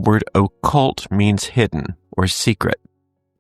word occult means hidden or secret.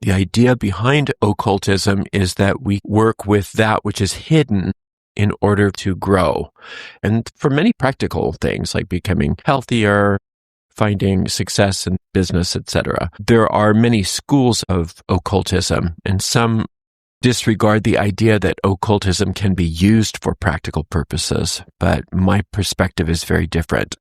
The idea behind occultism is that we work with that which is hidden in order to grow. And for many practical things like becoming healthier, finding success in business, etc., there are many schools of occultism, and some disregard the idea that occultism can be used for practical purposes, but my perspective is very different.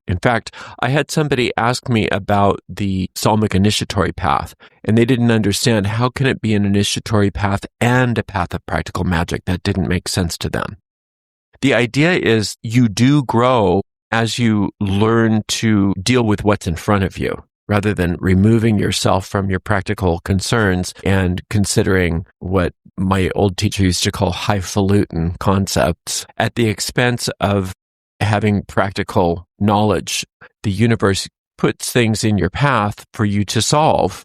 In fact, I had somebody ask me about the Psalmic initiatory path, and they didn't understand how can it be an initiatory path and a path of practical magic. That didn't make sense to them. The idea is you do grow as you learn to deal with what's in front of you, rather than removing yourself from your practical concerns and considering what my old teacher used to call highfalutin concepts at the expense of having practical knowledge. The universe puts things in your path for you to solve,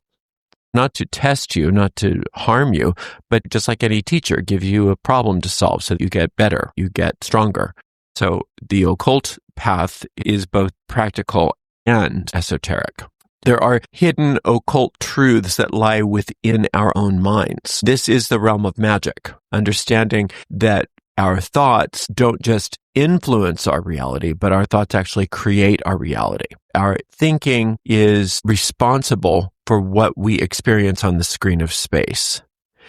not to test you, not to harm you, but just like any teacher, give you a problem to solve so that you get better, you get stronger. So the occult path is both practical and esoteric. There are hidden occult truths that lie within our own minds. This is the realm of magic, understanding that our thoughts don't just influence our reality, but our thoughts actually create our reality. Our thinking is responsible for what we experience on the screen of space.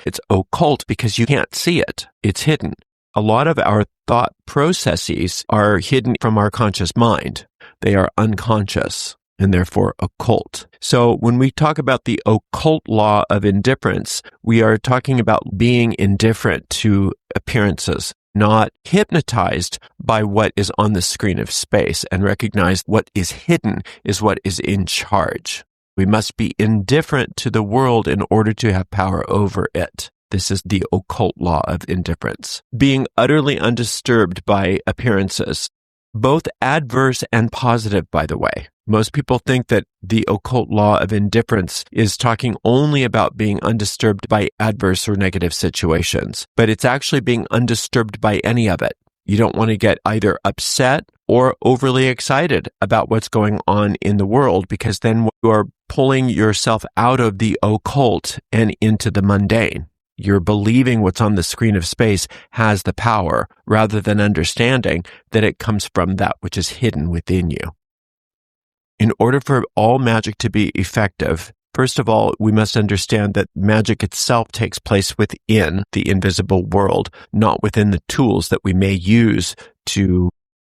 It's occult because you can't see it. It's hidden. A lot of our thought processes are hidden from our conscious mind. They are unconscious and therefore occult. So when we talk about the occult law of indifference, we are talking about being indifferent to appearances, not hypnotized by what is on the screen of space, and recognize what is hidden is what is in charge. We must be indifferent to the world in order to have power over it. This is the occult law of indifference. Being utterly undisturbed by appearances, both adverse and positive, by the way. Most people think that the occult law of indifference is talking only about being undisturbed by adverse or negative situations, but it's actually being undisturbed by any of it. You don't want to get either upset or overly excited about what's going on in the world, because then you are pulling yourself out of the occult and into the mundane. You're believing what's on the screen of space has the power, rather than understanding that it comes from that which is hidden within you. In order for all magic to be effective, first of all, we must understand that magic itself takes place within the invisible world, not within the tools that we may use to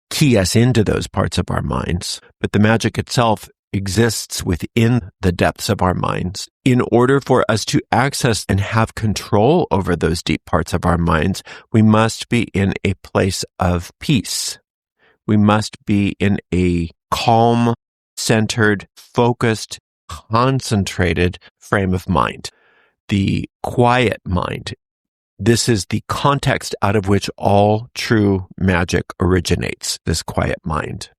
key us into those parts of our minds. But the magic itself exists within the depths of our minds. In order for us to access and have control over those deep parts of our minds, we must be in a place of peace. We must be in a calm, centered, focused, concentrated frame of mind. The quiet mind. This is the context out of which all true magic originates, this quiet mind.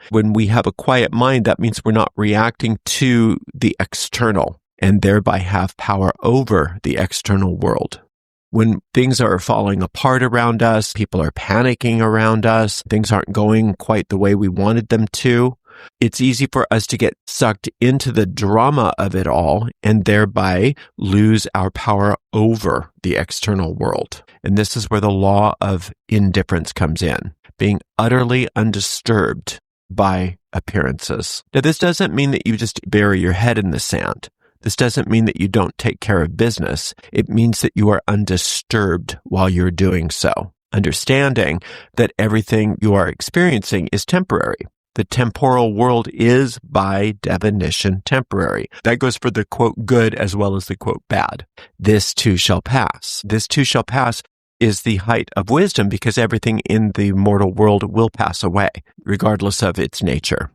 When we have a quiet mind, that means we're not reacting to the external and thereby have power over the external world. When things are falling apart around us, people are panicking around us, things aren't going quite the way we wanted them to, it's easy for us to get sucked into the drama of it all and thereby lose our power over the external world. And this is where the law of indifference comes in, being utterly undisturbed by appearances. Now, this doesn't mean that you just bury your head in the sand. This doesn't mean that you don't take care of business. It means that you are undisturbed while you're doing so, understanding that everything you are experiencing is temporary. The temporal world is, by definition, temporary. That goes for the quote good as well as the quote bad. This too shall pass. This too shall pass is the height of wisdom, because everything in the mortal world will pass away, regardless of its nature.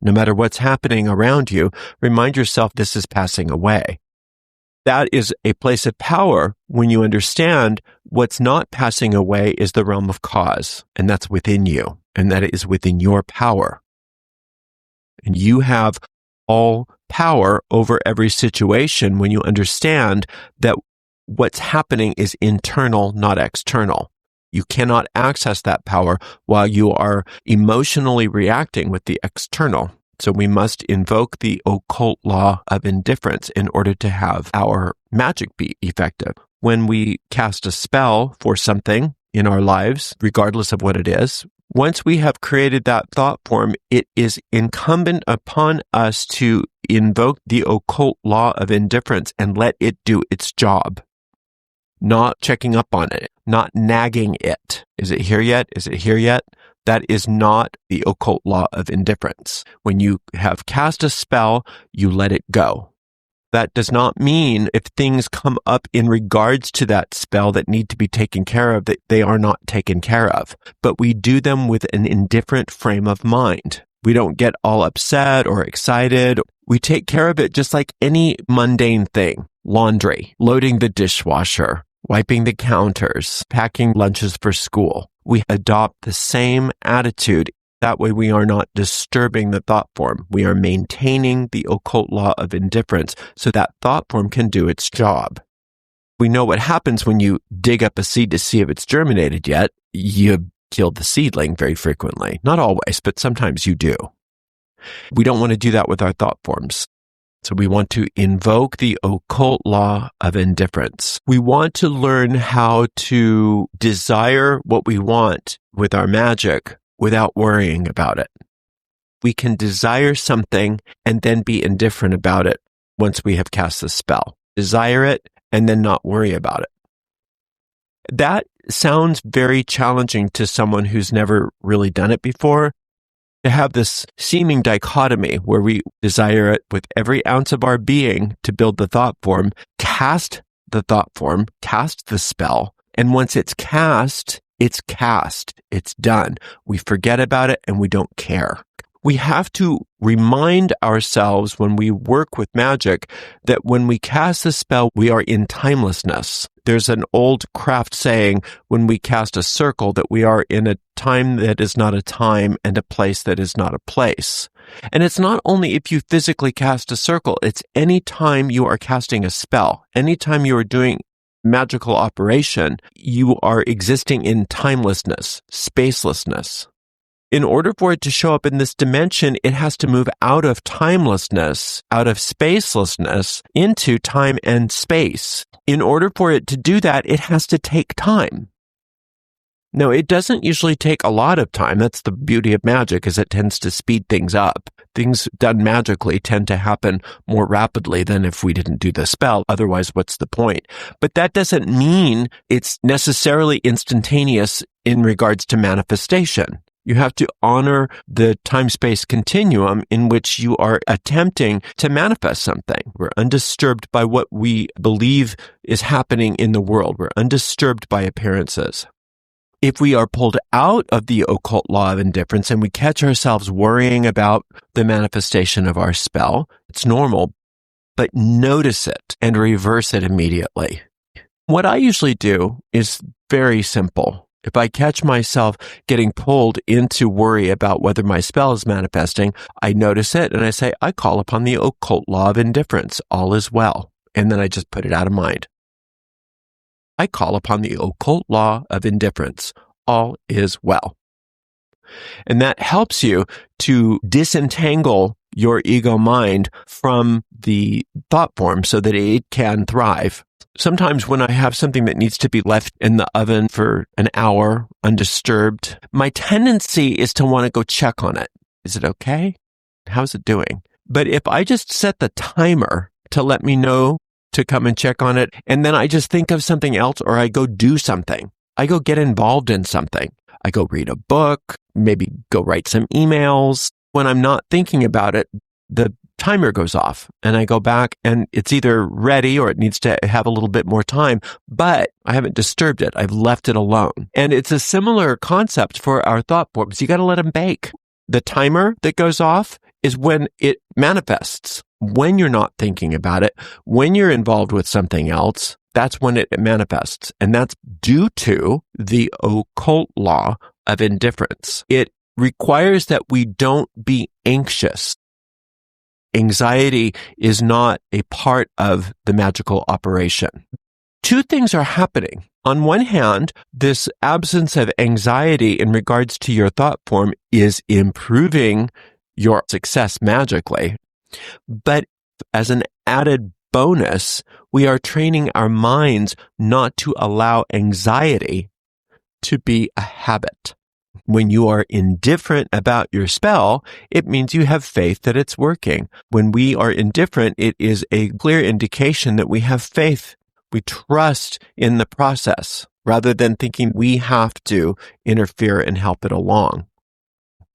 No matter what's happening around you, remind yourself this is passing away. That is a place of power when you understand what's not passing away is the realm of cause, and that's within you, and that is within your power. And you have all power over every situation when you understand that what's happening is internal, not external. You cannot access that power while you are emotionally reacting with the external. So we invoke the occult law of indifference in order to have our magic be effective. When we cast a spell for something in our lives, regardless of what it is, once we have created that thought form, it is incumbent upon us to invoke the occult law of indifference and let it do its job. Not checking up on it, not nagging it. Is it here yet? Is it here yet? That is not the occult law of indifference. When you have cast a spell, you let it go. That does not mean if things come up in regards to that spell that need to be taken care of, that they are not taken care of. But we do them with an indifferent frame of mind. We don't get all upset or excited. We take care of it just like any mundane thing. Laundry, loading the dishwasher, wiping the counters, packing lunches for school. We adopt the same attitude. That way we are not disturbing the thought form. We are maintaining the occult law of indifference so that thought form can do its job. We know what happens when you dig up a seed to see if it's germinated yet. You kill the seedling very frequently. Not always, but sometimes you do. We don't want to do that with our thought forms. So we want to invoke the occult law of indifference. We want to learn how to desire what we want with our magic without worrying about it. We can desire something and then be indifferent about it once we have cast the spell. Desire it and then not worry about it. That sounds very challenging to someone who's never really done it before. To have this seeming dichotomy where we desire it with every ounce of our being to build the thought form, cast the thought form, cast the spell, and once it's cast, it's done. We forget about it and we don't care. We have to remind ourselves when we work with magic that when we cast the spell, we are in timelessness. There's an old craft saying when we cast a circle that we are in a time that is not a time and a place that is not a place. And it's not only if you physically cast a circle, it's any time you are casting a spell, anytime you are doing magical operation, you are existing in timelessness, spacelessness. In order for it to show up in this dimension, it has to move out of timelessness, out of spacelessness, into time and space. In order for it to do that, it has to take time. Now, it doesn't usually take a lot of time. That's the beauty of magic, is it tends to speed things up. Things done magically tend to happen more rapidly than if we didn't do the spell. Otherwise, what's the point? But that doesn't mean it's necessarily instantaneous in regards to manifestation. You have to honor the time-space continuum in which you are attempting to manifest something. We're undisturbed by what we believe is happening in the world. We're undisturbed by appearances. If we are pulled out of the occult law of indifference and we catch ourselves worrying about the manifestation of our spell, it's normal, but notice it and reverse it immediately. What I usually do is very simple. If I catch myself getting pulled into worry about whether my spell is manifesting, I notice it and I say, I call upon the occult law of indifference. All is well. And then I just put it out of mind. I call upon the occult law of indifference. All is well. And that helps you to disentangle your ego mind from the thought form so that it can thrive. Sometimes when I have something that needs to be left in the oven for an hour undisturbed, my tendency is to want to go check on it. Is it okay? How's it doing? But if I just set the timer to let me know to come and check on it, and then I just think of something else or I go do something, I go get involved in something. I go read a book, maybe go write some emails. When I'm not thinking about it, the timer goes off and I go back and it's either ready or it needs to have a little bit more time, but I haven't disturbed it. I've left it alone. And it's a similar concept for our thought forms. You got to let them bake. The timer that goes off is when it manifests. When you're not thinking about it, when you're involved with something else, that's when it manifests. And that's due to the occult law of indifference. It requires that we don't be anxious. Anxiety is not a part of the magical operation. Two things are happening. On one hand, this absence of anxiety in regards to your thought form is improving your success magically. But as an added bonus, we are training our minds not to allow anxiety to be a habit. When you are indifferent about your spell, it means you have faith that it's working. When we are indifferent, it is a clear indication that we have faith. We trust in the process rather than thinking we have to interfere and help it along.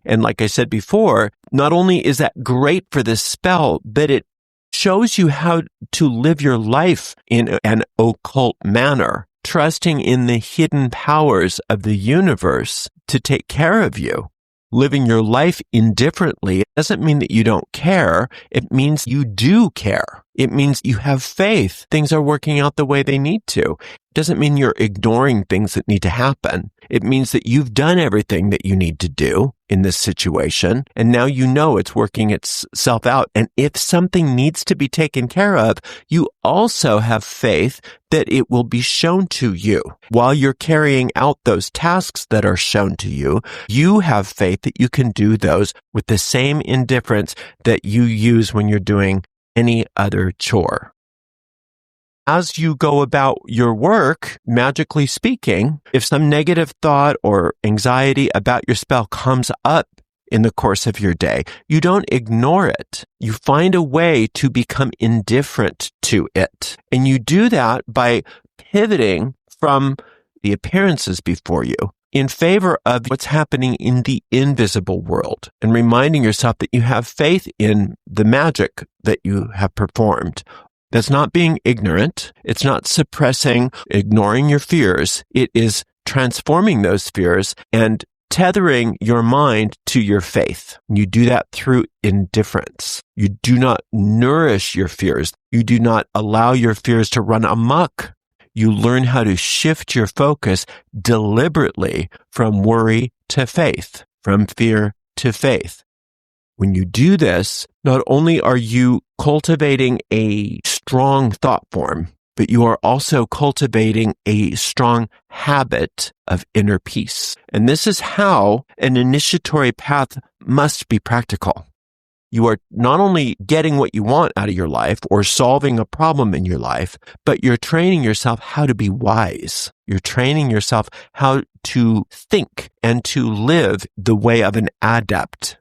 And like I said before, not only is that great for this spell, but it shows you how to live your life in an occult manner, trusting in the hidden powers of the universe to take care of you. Living your life indifferently doesn't mean that you don't care. It means you do care. It means you have faith. Things are working out the way they need to. It doesn't mean you're ignoring things that need to happen. It means that you've done everything that you need to do in this situation, and now you know it's working itself out. And if something needs to be taken care of, you also have faith that it will be shown to you. While you're carrying out those tasks that are shown to you, you have faith that you can do those with the same indifference that you use when you're doing any other chore. As you go about your work, magically speaking, if some negative thought or anxiety about your spell comes up in the course of your day, you don't ignore it. You find a way to become indifferent to it. And you do that by pivoting from the appearances before you in favor of what's happening in the invisible world and reminding yourself that you have faith in the magic that you have performed. That's not being ignorant. It's not suppressing, ignoring your fears. It is transforming those fears and tethering your mind to your faith. You do that through indifference. You do not nourish your fears. You do not allow your fears to run amok. You learn how to shift your focus deliberately from worry to faith, from fear to faith. When you do this, not only are you cultivating a strong thought form, but you are also cultivating a strong habit of inner peace. And this is how an initiatory path must be practical. You are not only getting what you want out of your life or solving a problem in your life, but you're training yourself how to be wise. You're training yourself how to think and to live the way of an adept.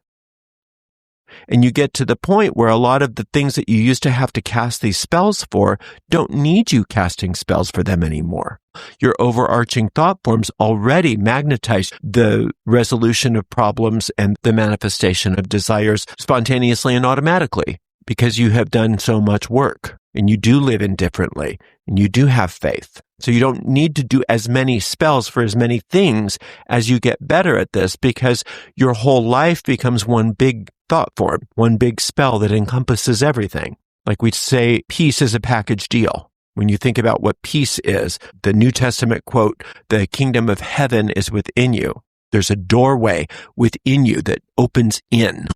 And you get to the point where a lot of the things that you used to have to cast these spells for don't need you casting spells for them anymore. Your overarching thought forms already magnetize the resolution of problems and the manifestation of desires spontaneously and automatically because you have done so much work and you do live indifferently and you do have faith. So you don't need to do as many spells for as many things as you get better at this because your whole life becomes one big thought form, one big spell that encompasses everything. Like we say, peace is a package deal. When you think about what peace is, the New Testament quote, the kingdom of heaven is within you. There's a doorway within you that opens in.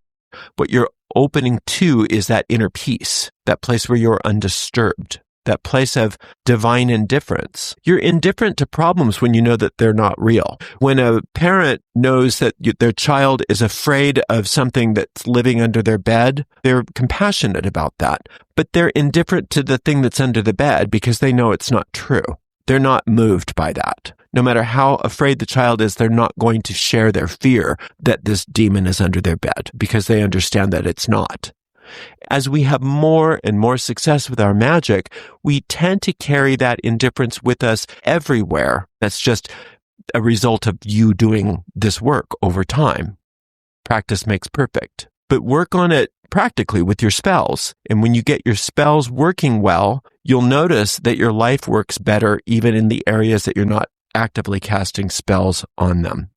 What you're opening to is that inner peace, that place where you're undisturbed, that place of divine indifference. You're indifferent to problems when you know that they're not real. When a parent knows that their child is afraid of something that's living under their bed, they're compassionate about that. But they're indifferent to the thing that's under the bed because they know it's not true. They're not moved by that. No matter how afraid the child is, they're not going to share their fear that this demon is under their bed because they understand that it's not. As we have more and more success with our magic, we tend to carry that indifference with us everywhere. That's just a result of you doing this work over time. Practice makes perfect. But work on it practically with your spells. And when you get your spells working well, you'll notice that your life works better even in the areas that you're not actively casting spells on them.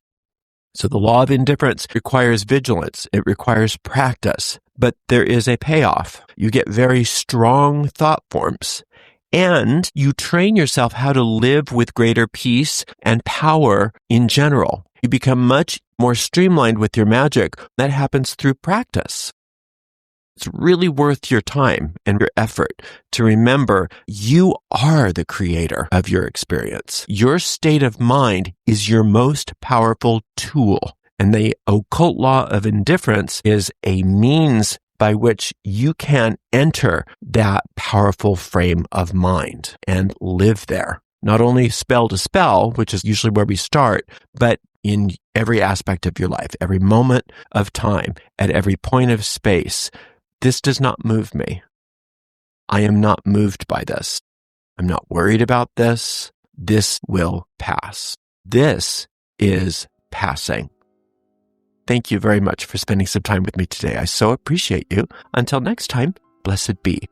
So the law of indifference requires vigilance. It requires practice, but there is a payoff. You get very strong thought forms and you train yourself how to live with greater peace and power in general. You become much more streamlined with your magic. That happens through practice. It's really worth your time and your effort to remember you are the creator of your experience. Your state of mind is your most powerful tool. And the occult law of indifference is a means by which you can enter that powerful frame of mind and live there. Not only spell to spell, which is usually where we start, but in every aspect of your life, every moment of time, at every point of space. This does not move me. I am not moved by this. I'm not worried about this. This will pass. This is passing. Thank you very much for spending some time with me today. I so appreciate you. Until next time, blessed be.